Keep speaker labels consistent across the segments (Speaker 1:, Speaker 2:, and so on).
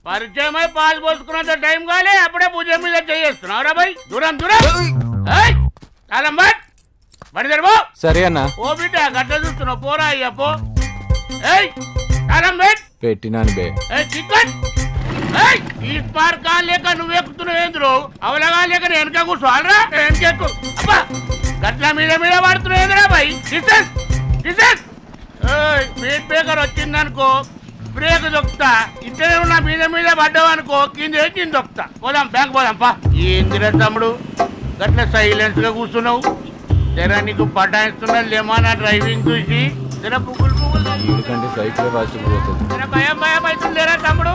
Speaker 1: పరిచయమై పాలు పోసుకున్నంత టైం కాలే అప్పుడే పూజ మీద చేస్తున్నావురా భయ్ దూరం దూరం తాళం బడి తెరవో సరే అన్న ఓ బిడ్డ గట్ట చూస్తున్నావు పోరా అయ్యా పో తాళం పెట్టినాను బే చికెన్ ఈ పార్ కాలేక నువ్వు ఎక్కుతున్నావు ఏంద్రు అవలగా లేక నేను వెనక కూర్చోవాలరా వెనకెక్కు అబ్బా గట్ల మీద మీద పడుతున్నావు ఏంద్రా భయ్ స్పీడ్ బ్రేకర్ వచ్చిందనుకో బ్రేక్ దొక్కుతా ఇద్దరే ఉన్న మీద మీద పడ్డావు అనుకో కింద దొక్కుతా పోదాం బ్యాంక్ పోదాం పా ఏందిరా తమ్ముడు గట్ల సైలెన్స్ గా కూర్చున్నావు జరా నీకు పటాయిస్తున్నా లేమా నా డ్రైవింగ్ చూసి జర పువ్వులు జర భయం అవుతుందిరా తమ్ముడు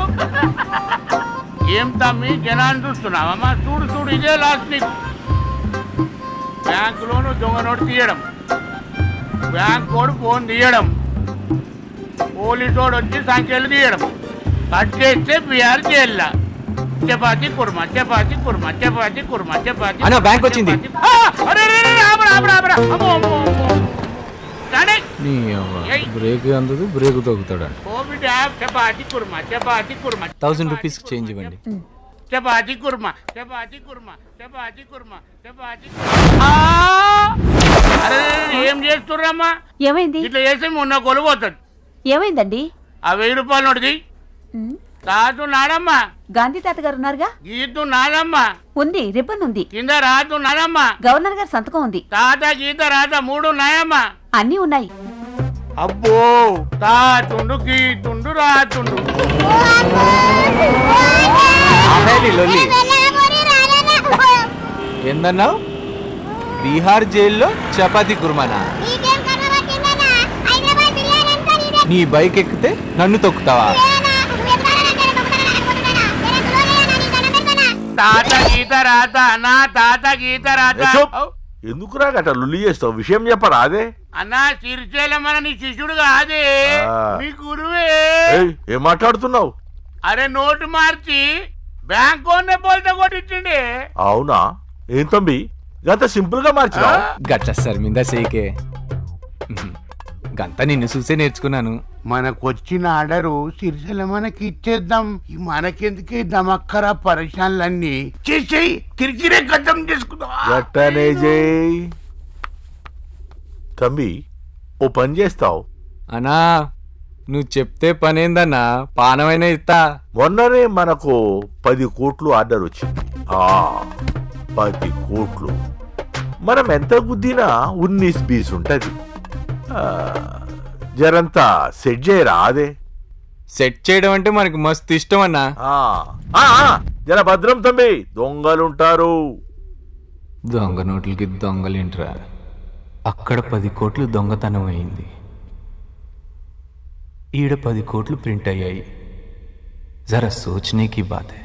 Speaker 1: ఏం తమ్మి జనాన్ని చూస్తున్నావమ్మా చూడు ఇదే లాస్ట్ నీకు బ్యాంకులోను దొంగ నోటు తీయడం బ్యాంక్ కోడ్ ఫోన్ తీయడం పోలీసు వాడు వచ్చి సంఖ్యలు తీయడం కట్ చేస్తే బీఆర్ జైల్లా చపాతి కుర్మా బ్యాంక్ వచ్చింది
Speaker 2: బ్రేక్ అందదు బ్రేక్ తగ్గుతాడు
Speaker 1: చపాతి కుర్మా
Speaker 2: 1000 రూపీస్ చేంజ్ ఇవ్వండి
Speaker 1: చపాతి కుర్మా అరే ఏం చేస్తుర్రమ్మా
Speaker 3: ఏమైంది
Speaker 1: ఇట్లా చేస్తే మొన్న కొలుపోతుంది
Speaker 3: ఏమైందండి
Speaker 1: ఆ 1000 రూపాయలు నోటిది తాతు నాడమ్మా
Speaker 3: గాంధీ తాత గారు ఉన్నారుగా
Speaker 1: గీతు నాదమ్మా
Speaker 3: ఉంది రిబ్బన్ ఉంది
Speaker 1: కింద రాతు నాదమ్మా
Speaker 3: గవర్నర్ గారి సంతకం ఉంది
Speaker 1: తాత గీత రాత 3 ఉన్నాయమ్మా
Speaker 3: అన్ని ఉన్నాయి
Speaker 1: అబ్బో తాతుండు గీతుండు రాతుండు
Speaker 2: ఏందన్నావు బీహార్ జైల్లో చపాతి కుర్మానా నీ బైక్ ఎక్కితే నన్ను తొక్కుతావా
Speaker 1: తాత గీత రాత నా తాత గీత రాత
Speaker 4: ఎందుకు రాగట లుల్లి చేస్తావు విషయం చెప్పరా అదే
Speaker 1: అన్నా సిరిచేలమన నీ శిష్యుడు కాదే నీ గురువే
Speaker 4: ఏం మాట్లాడుతున్నావు
Speaker 1: అరే నోటు మార్చి బ్యాంక్ బోల్తా కొట్టించండి
Speaker 4: అవునా ఏం తంబి గంత సింపుల్ గా మార్చినా
Speaker 2: గట్ల సార్ మిందా సేకే గంతా నిన్ను చూసే నేర్చుకున్నాను
Speaker 1: మనకు వచ్చిన ఆర్డరు సిరిసెల మనకి ఇచ్చేద్దాం మనకెందుకే దమక్కరా పరిశాలన్నీ చేసేయి కిరికిరే గడ్డం చేసుకుందాం
Speaker 4: తంబి ఓ పని చేస్తావు
Speaker 2: అన్నా నువ్వు చెప్తే పనేందన్నా పానమైనా ఇస్తా
Speaker 4: మొన్ననే మనకు 10 కోట్లు ఆర్డర్ వచ్చింది 10 కోట్లు మనం ఎంత గుద్దినా 19-20 ఉంటది జరంతా సెట్ చేయరా అదే
Speaker 2: సెట్ చేయడం అంటే మనకి మస్తు ఇష్టం అన్నా
Speaker 4: జర భద్రం తంబి దొంగలుంటారు
Speaker 2: దొంగ నోట్లకి దొంగలేంట్రా అక్కడ 10 కోట్లు దొంగతనం అయింది ఈడ 10 కోట్లు ప్రింట్ అయ్యాయి జరా సోచనే కి బాత్ హై